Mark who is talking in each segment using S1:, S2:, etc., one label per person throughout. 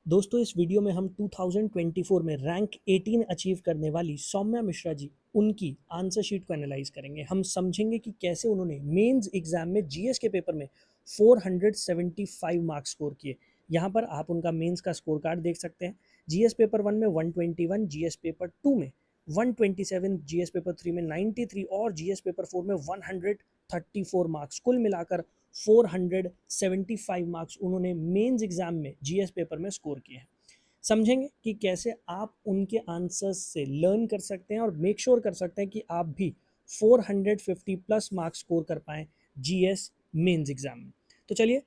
S1: दोस्तों इस वीडियो में हम 2024 में रैंक 18 अचीव करने वाली सौम्या मिश्रा जी उनकी आंसर शीट को एनालाइज करेंगे। हम समझेंगे कि कैसे उन्होंने मेंस एग्जाम में जीएस के पेपर में 475 मार्क्स स्कोर किए। यहाँ पर आप उनका मेंस का स्कोर कार्ड देख सकते हैं। जीएस पेपर 1 में 121, जीएस पेपर 2 में 127, जीएस पेपर 3 में 93 और जीएस पेपर 4 में 134 मार्क्स, कुल मिलाकर 475 मार्क्स उन्होंने मेंस एग्जाम में जीएस पेपर में स्कोर किए हैं। समझेंगे कि कैसे आप उनके आंसर्स से लर्न कर सकते हैं और मेक श्योर कर सकते हैं कि आप भी 450 प्लस मार्क्स स्कोर कर पाएं जीएस मेंस एग्जाम में। तो चलिए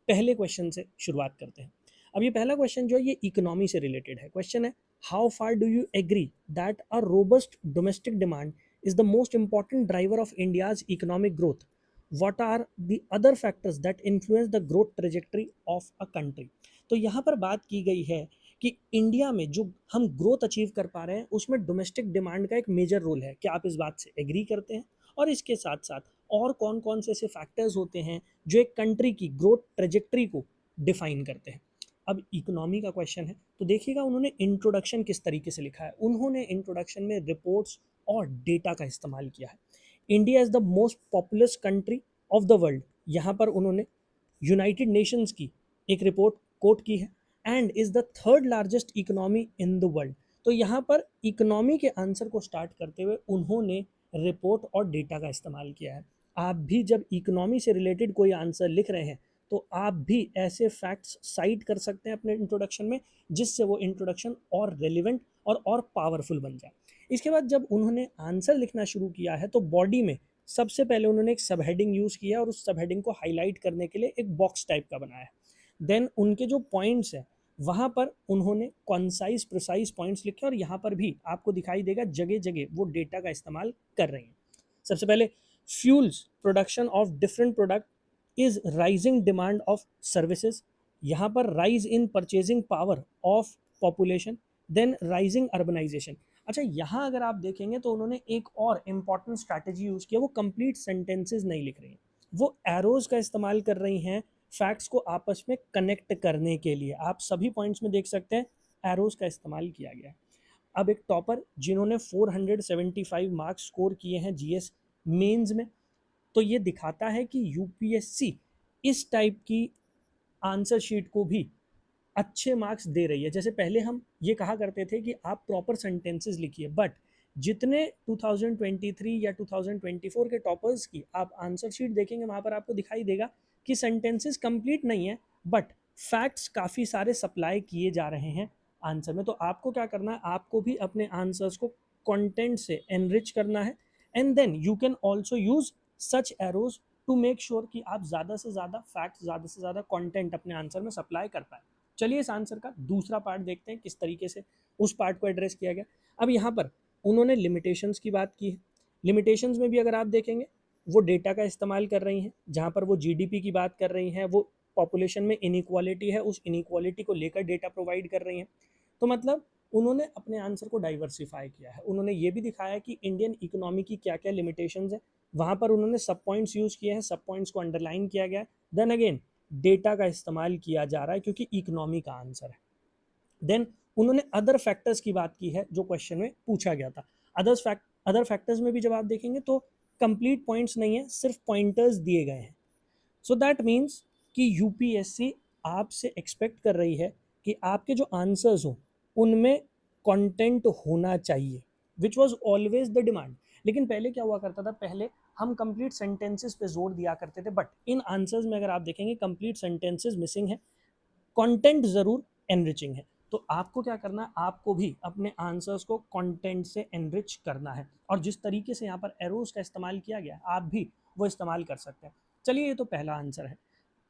S1: पहले क्वेश्चन से शुरुआत करते हैं। अब ये पहला क्वेश्चन जो है ये इकोनॉमी से रिलेटेड है। क्वेश्चन है, how far do you agree that a robust domestic demand is the most important driver of India's economic growth? what are the other factors that influence the growth trajectory of a country? तो यहाँ पर बात की गई है कि India में जो हम ग्रोथ अचीव कर पा रहे हैं उसमें डोमेस्टिक डिमांड का एक मेजर रोल है। क्या आप इस बात से एग्री करते हैं? और इसके साथ साथ और कौन कौन से ऐसे फैक्टर्स होते हैं जो एक कंट्री की ग्रोथ ट्रेजेक्टरी को डिफाइन करते हैं? अब इकोनॉमी का क्वेश्चन है तो देखिएगा उन्होंने इंट्रोडक्शन किस तरीके से लिखा है। उन्होंने इंट्रोडक्शन में रिपोर्ट्स और डेटा का इस्तेमाल किया है। India is the most populous country of the world, यहाँ पर उन्होंने यूनाइटेड नेशंस की एक रिपोर्ट कोट की है, and is the third largest economy in the world. तो यहाँ पर इकोनॉमी के आंसर को स्टार्ट करते हुए उन्होंने रिपोर्ट और डेटा का इस्तेमाल किया है। आप भी जब इकोनॉमी से रिलेटेड कोई आंसर लिख रहे हैं तो आप भी ऐसे फैक्ट्स साइट कर सकते हैं अपने इंट्रोडक्शन में, जिससे वो इंट्रोडक्शन और रेलिवेंट और पावरफुल बन जाए। इसके बाद जब उन्होंने आंसर लिखना शुरू किया है तो बॉडी में सबसे पहले उन्होंने एक सब हेडिंग यूज़ किया और उस सब हेडिंग को हाईलाइट करने के लिए एक बॉक्स टाइप का बनाया है। देन उनके जो पॉइंट्स हैं वहाँ पर उन्होंने कॉन्साइज प्रिसाइज पॉइंट्स लिखे और यहाँ पर भी आपको दिखाई देगा जगह जगह वो डेटा का इस्तेमाल कर रही हैं। सबसे पहले, fuels production of different product is rising demand of services, यहाँ पर rise in purchasing power of population, then rising urbanisation. अच्छा, यहाँ अगर आप देखेंगे तो उन्होंने एक और इम्पॉर्टेंट स्ट्रैटेजी यूज़ किया। वो कंप्लीट सेंटेंसेस नहीं लिख रही हैं, वो एरोज का इस्तेमाल कर रही हैं फैक्ट्स को आपस में कनेक्ट करने के लिए। आप सभी पॉइंट्स में देख सकते हैं एरोज का इस्तेमाल किया गया है। अब एक टॉपर जिन्होंने 475 मार्क्स स्कोर किए हैं जीएस मेंस में, तो ये दिखाता है कि यूपीएससी इस टाइप की आंसर शीट को भी अच्छे मार्क्स दे रही है। जैसे पहले हम ये कहा करते थे कि आप प्रॉपर सेंटेंसेस लिखिए, बट जितने 2023 या 2024 के टॉपर्स की आप आंसर शीट देखेंगे वहाँ पर आपको दिखाई देगा कि सेंटेंसेस कंप्लीट नहीं है, बट फैक्ट्स काफ़ी सारे सप्लाई किए जा रहे हैं आंसर में। तो आपको क्या करना है, आपको भी अपने आंसर्स को कंटेंट से एनरिच करना है, and then you can also use such arrows to make sure कि आप ज़्यादा से ज़्यादा फैक्ट्स, ज़्यादा से ज़्यादा कंटेंट अपने आंसर में सप्लाई कर पाए। चलिए इस आंसर का दूसरा पार्ट देखते हैं किस तरीके से उस पार्ट को एड्रेस किया गया। अब यहाँ पर उन्होंने लिमिटेशंस की बात की है। लिमिटेशंस में भी अगर आप देखेंगे वो डेटा का इस्तेमाल कर रही हैं, जहाँ पर वो जीडीपी की बात कर रही हैं, वो पॉपुलेशन में इनइक्वालिटी है उस इनइक्वालिटी को लेकर डेटा प्रोवाइड कर रही हैं। तो मतलब उन्होंने अपने आंसर को डाइवर्सिफाई किया है। उन्होंने ये भी दिखाया कि इंडियन इकोनॉमी की क्या क्या लिमिटेशंस है, वहाँ पर उन्होंने सब पॉइंट्स यूज़ किए हैं, सब पॉइंट्स को अंडरलाइन किया गया है। देन अगेन डेटा का इस्तेमाल किया जा रहा है क्योंकि इकोनॉमी का आंसर है। देन उन्होंने अदर फैक्टर्स की बात की है जो क्वेश्चन में पूछा गया था। अदर फैक्टर्स में भी जब आप देखेंगे तो कंप्लीट पॉइंट्स नहीं है, सिर्फ पॉइंटर्स दिए गए हैं। सो दैट मीन्स कि यूपीएससी आपसे एक्सपेक्ट कर रही है कि आपके जो आंसर्स हो उनमें कंटेंट होना चाहिए, which was always the demand. लेकिन पहले क्या हुआ करता था, पहले हम कंप्लीट सेंटेंसेस पे जोर दिया करते थे, बट इन आंसर्स में अगर आप देखेंगे कंप्लीट सेंटेंसेस मिसिंग है, कंटेंट जरूर एनरिचिंग है। तो आपको क्या करना है, आपको भी अपने आंसर्स को कंटेंट से एनरिच करना है, और जिस तरीके से यहाँ पर एरोज का इस्तेमाल किया गया आप भी वो इस्तेमाल कर सकते हैं। चलिए ये तो पहला आंसर है।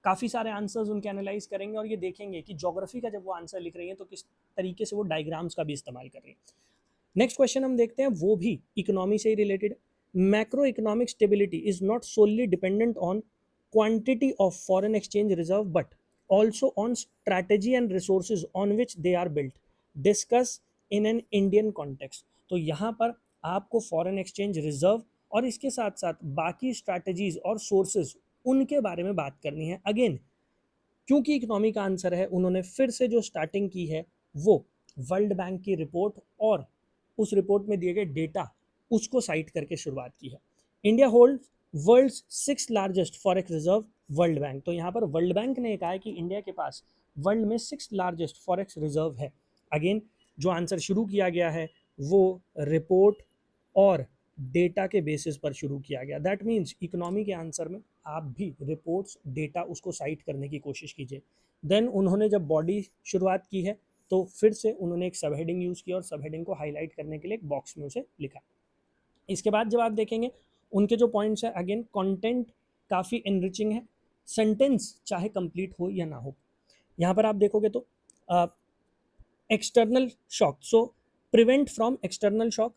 S1: काफ़ी सारे आंसर्स उनके एनालाइज करेंगे और ये देखेंगे कि ज्योग्राफी का जब वो आंसर लिख रही है तो किस तरीके से वो डायग्राम्स का भी इस्तेमाल कर रही है। नेक्स्ट क्वेश्चन हम देखते हैं, वो भी इकोनॉमी से ही related. Macroeconomic stability is not solely dependent on quantity of foreign exchange reserve but also on strategy and resources on which they are built, discuss in an Indian context. तो यहाँ पर आपको foreign exchange reserve और इसके साथ साथ बाकी strategies और सोर्सेज उनके बारे में बात करनी है। अगेन क्योंकि इकोनॉमी का आंसर है, उन्होंने फिर से जो स्टार्टिंग की है वो वर्ल्ड बैंक की रिपोर्ट और उस रिपोर्ट में दिए गए डेटा उसको साइट करके शुरुआत की है। India hold world's 6th largest forex reserve, world bank. तो यहाँ पर वर्ल्ड बैंक ने कहा है कि इंडिया के पास वर्ल्ड में 6th लार्जेस्ट फॉरेक्स रिजर्व है। अगेन जो आंसर शुरू किया गया है वो रिपोर्ट और डेटा के बेसिस पर शुरू किया गया। दैट मीन्स इकोनॉमी के आंसर में आप भी रिपोर्ट्स डेटा उसको साइट करने की कोशिश कीजिए। देन उन्होंने जब बॉडी शुरुआत की है तो फिर से उन्होंने एक सब हेडिंग यूज़ किया और सब हेडिंग को हाईलाइट करने के लिए एक बॉक्स में उसे लिखा। इसके बाद जब आप देखेंगे उनके जो पॉइंट्स है, अगेन कंटेंट काफ़ी एनरिचिंग है, सेंटेंस चाहे कंप्लीट हो या ना हो। यहाँ पर आप देखोगे तो external shock, so prevent from external shock,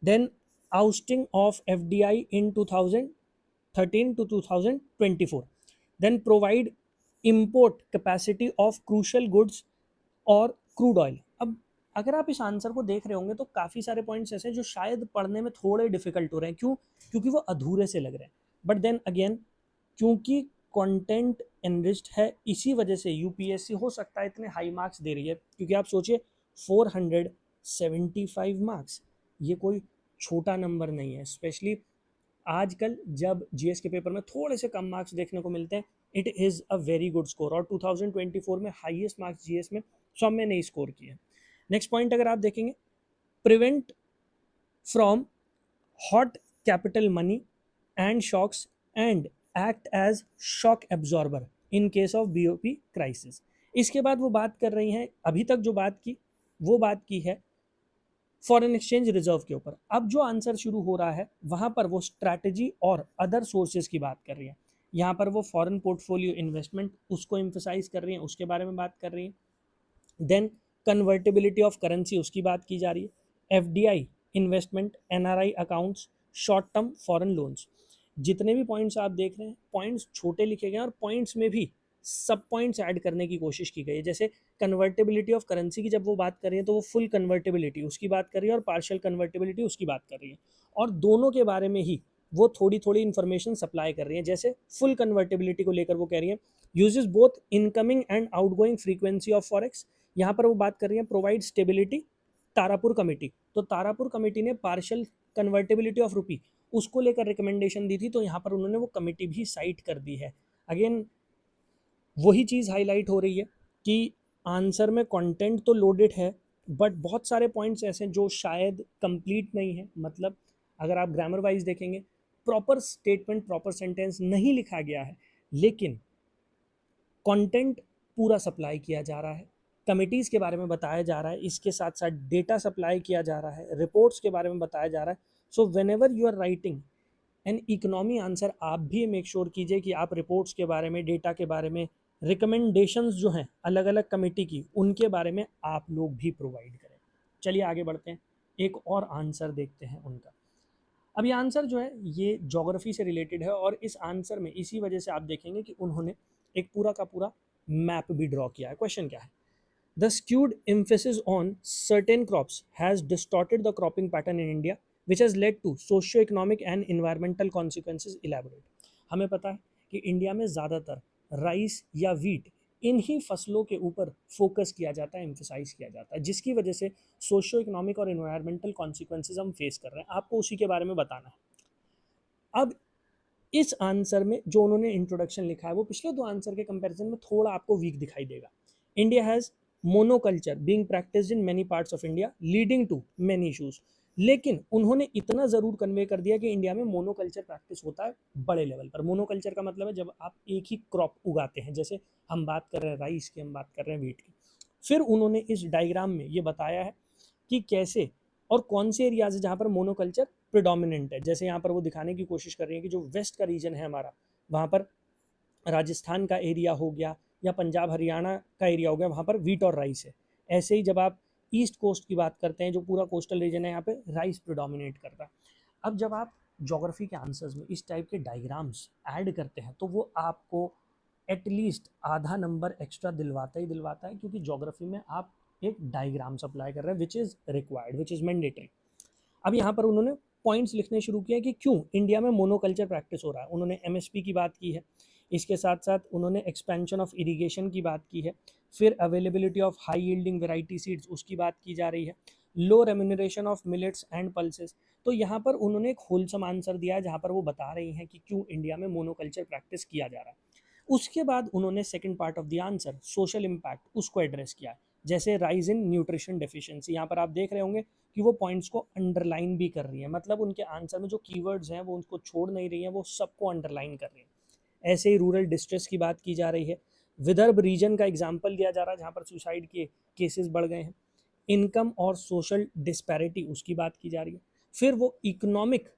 S1: then ousting of FDI in 2013 to 2024, then provide import capacity of crucial goods और क्रूड ऑयल। अब अगर आप इस आंसर को देख रहे होंगे तो काफ़ी सारे पॉइंट्स ऐसे हैं जो शायद पढ़ने में थोड़े डिफिकल्ट हो रहे हैं। क्यों? क्योंकि वो अधूरे से लग रहे हैं। बट देन अगेन क्योंकि कंटेंट एनरिच्ड है, इसी वजह से यूपीएससी हो सकता है इतने हाई मार्क्स दे रही है। क्योंकि आप सोचिए 475 मार्क्स, ये कोई छोटा नंबर नहीं है। स्पेशली आजकल जब जीएस के पेपर में थोड़े से कम मार्क्स देखने को मिलते हैं, it is a very good score. और 2024 में हाईएस्ट मार्क्स जीएस में सौम्य ने स्कोर किए। नेक्स्ट पॉइंट अगर आप देखेंगे, prevent from hot capital money and shocks and act as shock absorber in case of BOP crisis. इसके बाद वो बात कर रही हैं, अभी तक जो बात की वो बात की है फॉरेन एक्सचेंज रिजर्व के ऊपर। अब जो आंसर शुरू हो रहा है वहां पर वो स्ट्रैटेजी और अदर सोर्सेज की बात कर रही है। यहाँ पर वो फॉरेन पोर्टफोलियो इन्वेस्टमेंट उसको एम्फोसाइज कर रही हैं, उसके बारे में बात कर रही हैं। देन कन्वर्टेबिलिटी ऑफ करेंसी उसकी बात की जा रही है। FDI investment, NRI accounts, short term foreign loans. जितने भी पॉइंट्स आप देख रहे हैं, पॉइंट्स छोटे लिखे गए हैं और पॉइंट्स में भी सब पॉइंट्स ऐड करने की कोशिश की गई है। जैसे कन्वर्टेबिलिटी ऑफ करेंसी की जब वो बात कर रही है तो वो फुल कन्वर्टेबिलिटी उसकी बात कर रही है और पार्शियल कन्वर्टेबिलिटी उसकी बात कर रही है। और दोनों के बारे में ही वो थोड़ी थोड़ी इन्फॉर्मेशन सप्लाई कर रही है। जैसे फुल कन्वर्टेबिलिटी को लेकर वो कह रही है uses both incoming and outgoing frequency of forex. यहाँ पर वो बात कर रही है प्रोवाइड स्टेबिलिटी, तारापुर कमेटी। तो तारापुर कमेटी ने पार्शियल कन्वर्टेबिलिटी ऑफ रुपी उसको लेकर रिकमेंडेशन दी थी, तो यहाँ पर उन्होंने वो कमेटी भी साइट कर दी है। अगेन वही चीज़ हाईलाइट हो रही है कि आंसर में कंटेंट तो लोडेड है बट बहुत सारे पॉइंट्स ऐसे हैं जो शायद कंप्लीट नहीं है। मतलब अगर आप ग्रामर वाइज देखेंगे, प्रॉपर स्टेटमेंट प्रॉपर सेंटेंस नहीं लिखा गया है, लेकिन कंटेंट पूरा सप्लाई किया जा रहा है, कमिटीज़ के बारे में बताया जा रहा है, इसके साथ साथ डेटा सप्लाई किया जा रहा है, रिपोर्ट्स के बारे में बताया जा रहा है। So whenever you are writing an economy answer, आप भी मेक श्योर कीजिए कि आप रिपोर्ट्स के बारे में, डेटा के बारे में, रिकमेंडेशंस जो हैं अलग अलग कमेटी की, उनके बारे में आप लोग भी प्रोवाइड करें। चलिए आगे बढ़ते हैं, एक और आंसर देखते हैं उनका। अब ये आंसर जो है ये ज्योग्राफी से रिलेटेड है और इस आंसर में इसी वजह से आप देखेंगे कि उन्होंने एक पूरा का पूरा मैप भी ड्रॉ किया है। क्वेश्चन क्या है? The skewed emphasis on certain crops has distorted the cropping pattern in India, which has led to socio-economic and environmental consequences. Elaborate। हमें पता है कि इंडिया में ज़्यादातर राइस या वीट इन ही फसलों के ऊपर फोकस किया जाता है, एम्फोसाइज किया जाता है, जिसकी वजह से सोशियो इकोनॉमिक और एनवायरमेंटल कॉन्सिक्वेंसेज हम फेस कर रहे हैं। आपको उसी के बारे में बताना है। अब इस आंसर में जो उन्होंने इंट्रोडक्शन लिखा है वो पिछले दो आंसर के कंपैरिजन में थोड़ा आपको वीक दिखाई देगा। India has monoculture being practised in many parts of India leading to many issues. लेकिन उन्होंने इतना ज़रूर कन्वे कर दिया कि इंडिया में मोनोकल्चर प्रैक्टिस होता है बड़े लेवल पर। मोनोकल्चर का मतलब है जब आप एक ही क्रॉप उगाते हैं, जैसे हम बात कर रहे हैं राइस की, हम बात कर रहे हैं वीट की। फिर उन्होंने इस डायग्राम में ये बताया है कि कैसे और कौन से एरियाज है जहाँ पर मोनोकल्चर प्रिडोमिनेंट है। जैसे यहाँ पर वो दिखाने की कोशिश कर रही है कि जो वेस्ट का रीजन है हमारा, वहाँ पर राजस्थान का एरिया हो गया या पंजाब हरियाणा का एरिया हो गया, वहाँ पर वीट और राइस है। ऐसे ही जब आप ईस्ट कोस्ट की बात करते हैं, जो पूरा कोस्टल रीजन है, यहाँ पे राइस प्रिडोमिनेट करता है। अब जब आप ज्योग्राफी के आंसर्स में इस टाइप के डायग्राम्स ऐड करते हैं तो वो आपको एटलीस्ट आधा नंबर एक्स्ट्रा दिलवाता ही दिलवाता है, क्योंकि ज्योग्राफी में आप एक डायग्राम सप्लाई कर रहे हैं which is required, which is mandatory. अब यहाँ पर उन्होंने पॉइंट्स लिखने शुरू किया कि क्यों इंडिया में मोनोकल्चर प्रैक्टिस हो रहा है। उन्होंने एमएसपी की बात की है, इसके साथ साथ उन्होंने एक्सपेंशन ऑफ इरिगेशन की बात की है, फिर availability of high yielding variety seeds उसकी बात की जा रही है, low remuneration of millets and pulses. तो यहाँ पर उन्होंने एक होलसम आंसर दिया है जहाँ पर वो बता रही हैं कि क्यों इंडिया में मोनोकल्चर प्रैक्टिस किया जा रहा है। उसके बाद उन्होंने second part of the answer social impact उसको एड्रेस किया है, जैसे राइज इन न्यूट्रिशन डेफिशिएंसी। यहाँ पर आप देख रहे होंगे कि वो पॉइंट्स को अंडरलाइन भी कर रही है, मतलब उनके आंसर में जो कीवर्ड्स हैं वो उनको छोड़ नहीं रही हैं, वो सबको अंडरलाइन कर रही हैं। ऐसे ही रूरल डिस्ट्रेस की बात की जा रही है, विदर्भ रीजन का एग्जाम्पल दिया जा रहा है जहाँ पर सुसाइड के केसेस बढ़ गए हैं, इनकम और सोशल डिस्पैरिटी उसकी बात की जा रही है, फिर वो इकोनॉमिक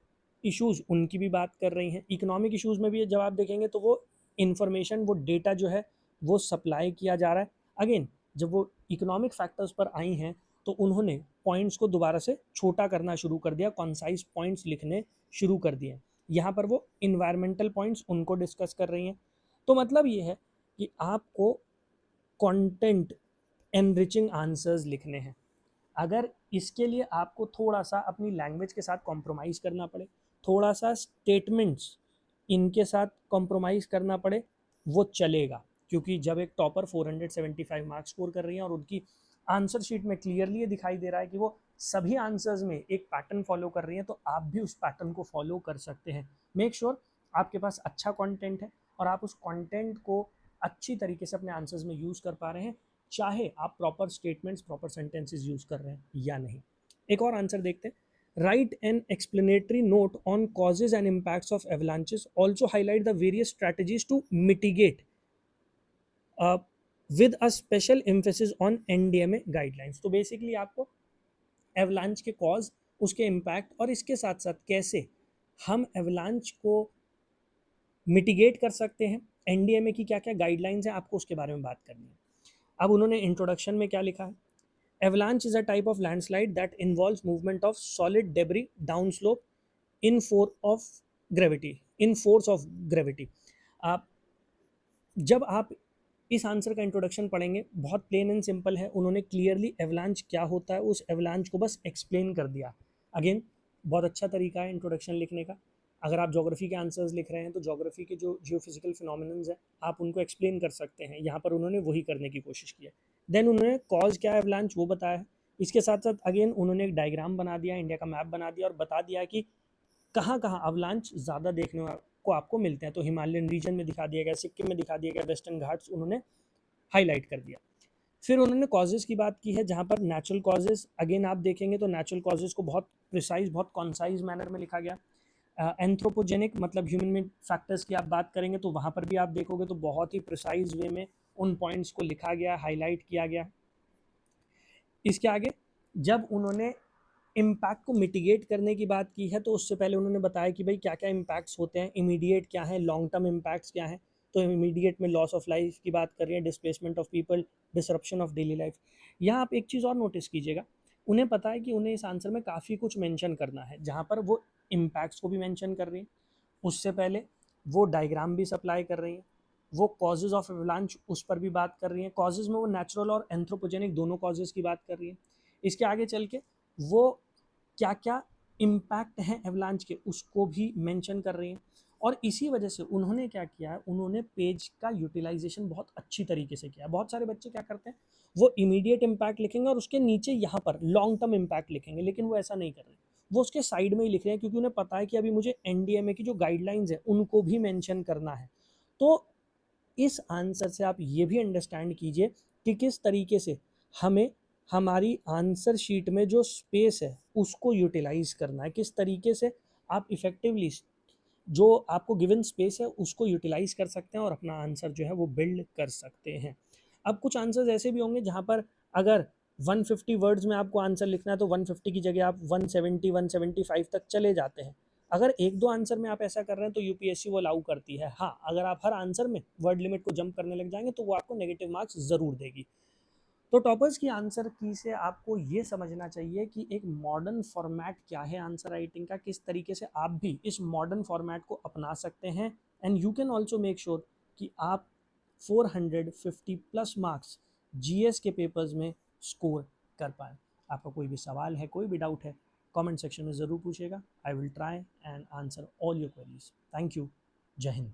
S1: इश्यूज उनकी भी बात कर रही हैं। इकोनॉमिक इश्यूज में भी जब आप देखेंगे तो वो इंफॉर्मेशन, वो डेटा जो है वो सप्लाई किया जा रहा है। अगेन जब वो इकोनॉमिक फैक्टर्स पर आई हैं तो उन्होंने पॉइंट्स को दोबारा से छोटा करना शुरू कर दिया, कॉन्साइज पॉइंट्स लिखने शुरू कर दिए। यहाँ पर वो इन्वायरमेंटल पॉइंट्स उनको डिस्कस कर रही हैं। तो मतलब ये है कि आपको कंटेंट एनरिचिंग आंसर्स लिखने हैं। अगर इसके लिए आपको थोड़ा सा अपनी लैंग्वेज के साथ कॉम्प्रोमाइज़ करना पड़े, थोड़ा सा स्टेटमेंट्स इनके साथ कॉम्प्रोमाइज़ करना पड़े, वो चलेगा। क्योंकि जब एक टॉपर 475 मार्क्स स्कोर कर रही है और उनकी आंसर शीट में क्लियरली ये दिखाई दे रहा है कि वो सभी आंसर्स में एक पैटर्न फॉलो कर रही हैं, तो आप भी उस पैटर्न को फॉलो कर सकते हैं। मेक श्योर आपके पास अच्छा कंटेंट है और आप उस कंटेंट को अच्छी तरीके से अपने आंसर्स में यूज़ कर पा रहे हैं, चाहे आप proper statements, proper sentences use कर रहे हैं या नहीं। एक और आंसर देखते हैं। Write an explanatory note on causes and impacts of avalanches, also highlight the various strategies to mitigate with a special emphasis on NDMA guidelines. तो बेसिकली आपको एवलांच के कॉज, उसके इम्पैक्ट और इसके साथ साथ कैसे हम एवलांच को मिटिगेट कर सकते हैं, एनडीएमए की क्या क्या गाइडलाइंस हैं, आपको उसके बारे में बात करनी है। अब उन्होंने इंट्रोडक्शन में क्या लिखा है, avalanche is a type of landslide that involves movement of solid debris down slope in force of gravity, in force of gravity. आप जब आप इस आंसर का इंट्रोडक्शन पढ़ेंगे, बहुत प्लेन एंड सिंपल है, उन्होंने क्लियरली एवलांच क्या होता है उस एवलांच को बस एक्सप्लेन कर दिया। अगेन बहुत अच्छा तरीका है इंट्रोडक्शन लिखने का। अगर आप ज्योग्राफी के आंसर्स लिख रहे हैं तो ज्योग्राफी के जो जियोफिजिकल फिनोमिनन्स हैं आप उनको एक्सप्लेन कर सकते हैं, यहाँ पर उन्होंने वही करने की कोशिश की है। देन उन्होंने कॉज क्या है एवलांच वो बताया है। इसके साथ साथ अगेन उन्होंने एक डायग्राम बना दिया, इंडिया का मैप बना दिया और बता दिया कि कहाँ कहाँ अवलांच ज़्यादा देखने को आपको मिलते हैं। तो हिमालयन रीजन में दिखा दिया गया, सिक्किम में दिखा दिया गया, वेस्टर्न घाट्स उन्होंने हाईलाइट कर दिया। फिर उन्होंने कॉजेज़ की बात की है, जहाँ पर नेचुरल कॉजेज़ अगेन आप देखेंगे तो नेचुरल कॉजेज़ को बहुत प्रिसाइज, बहुत कॉन्साइज मैनर में लिखा गया। एंथ्रोपोजेनिक मतलब ह्यूमन में फैक्टर्स की आप बात करेंगे तो वहाँ पर भी आप देखोगे तो बहुत ही प्रिसाइज वे में उन पॉइंट्स को लिखा गया, हाईलाइट किया गया। इसके आगे जब उन्होंने इम्पैक्ट को मिटिगेट करने की बात की है तो उससे पहले उन्होंने बताया कि भाई क्या क्या इम्पैक्ट्स होते हैं, इमीडिएट क्या है, लॉन्ग टर्म इम्पैक्ट्स क्या हैं। तो इमीडिएट में लॉस ऑफ लाइफ की बात कर रही है, displacement of people, disruption of daily life. यहाँ आप एक चीज़ और नोटिस कीजिएगा, उन्हें पता है कि उन्हें इस आंसर में काफ़ी कुछ मेंशन करना है, जहाँ पर वो इम्पैक्ट्स को भी मेंशन कर रही है, उससे पहले वो डायग्राम भी सप्लाई कर रही हैं, वो कॉजेज़ ऑफ एवलांच उस पर भी बात कर रही हैं। कॉजेज़ में वो नेचुरल और एंथ्रोपोजेनिक दोनों कॉजेज़ की बात कर रही हैं। इसके आगे चल के वो क्या क्या इम्पैक्ट हैं एवलांच के उसको भी मेंशन कर रही हैं। और इसी वजह से उन्होंने क्या किया है, उन्होंने पेज का यूटिलाइजेशन बहुत अच्छी तरीके से किया। बहुत सारे बच्चे क्या करते हैं, वो इमीडिएट इम्पैक्ट लिखेंगे और उसके नीचे यहाँ पर लॉन्ग टर्म इम्पैक्ट लिखेंगे, लेकिन वो ऐसा नहीं कर रहे, वो उसके साइड में ही लिख रहे हैं क्योंकि उन्हें पता है कि अभी मुझे एनडीएमए की जो गाइडलाइंस है उनको भी मेंशन करना है। तो इस आंसर से आप ये भी अंडरस्टैंड कीजिए कि किस तरीके से हमें हमारी आंसर शीट में जो स्पेस है उसको यूटिलाइज करना है, किस तरीके से आप इफेक्टिवली जो आपको गिवन स्पेस है उसको यूटिलाइज कर सकते हैं और अपना आंसर जो है वो बिल्ड कर सकते हैं। अब कुछ आंसर्स ऐसे भी होंगे जहाँ पर अगर 150 वर्ड्स में आपको आंसर लिखना है तो 150 की जगह आप 170 175 तक चले जाते हैं। अगर एक दो आंसर में आप ऐसा कर रहे हैं तो यूपीएससी वो अलाउ करती है। हाँ, अगर आप हर आंसर में वर्ड लिमिट को जंप करने लग जाएंगे तो वो आपको नेगेटिव मार्क्स ज़रूर देगी। तो टॉपर्स की आंसर की से आपको ये समझना चाहिए कि एक मॉडर्न फॉर्मेट क्या है आंसर राइटिंग का, किस तरीके से आप भी इस मॉडर्न फॉर्मेट को अपना सकते हैं। And you can also make sure कि आप 450 प्लस मार्क्स जीएस के पेपर्स में स्कोर कर पाएँ। आपका कोई भी सवाल है, कोई भी डाउट है, कमेंट सेक्शन में ज़रूर पूछिएगा। I will try and answer all your queries. Thank you. जय हिंद।